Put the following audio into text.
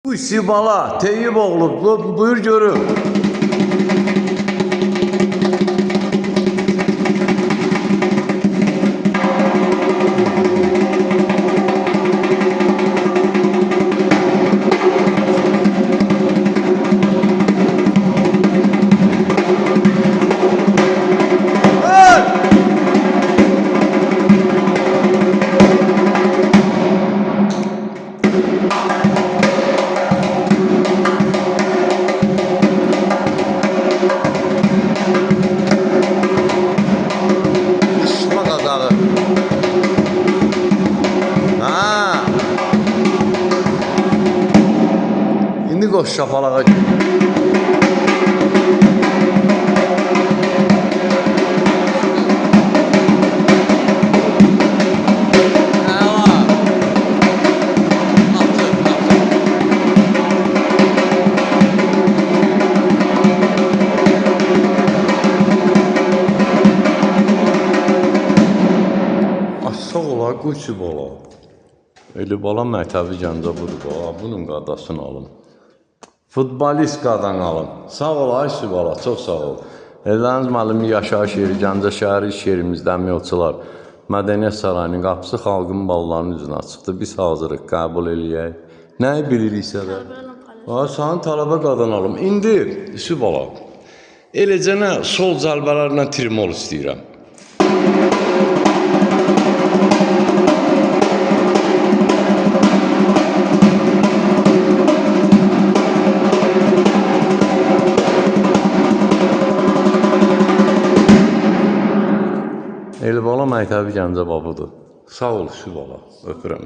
Bu Sibala, Teyyip oğlu, buyur görüm. İndi qoş şapalağa gir. Sağ ola, qoç bala. Eli bala Mətəbi Gəncə budur. Bunun qadasını alın. Futbolist qadan alın. Sağ ol, ay bala, çox sağ ol. Evləriniz müəllimi yaşayış yeri, Gəncə şəhəri iş yerimizdən yolçular. Mədəniyyət sarayının qapısı xalqın balalarının üzünə çıxdı. Biz hazırıq, qəbul eləyək. Nəyi biliriksə də. Sənin tələbə qadan alım. İndi, bala, eləcənə sol cəlbələrlə trimol istəyirəm. Elbala Mətəbi Gəncə babudur. Sağ ol, bala. Öpürəm.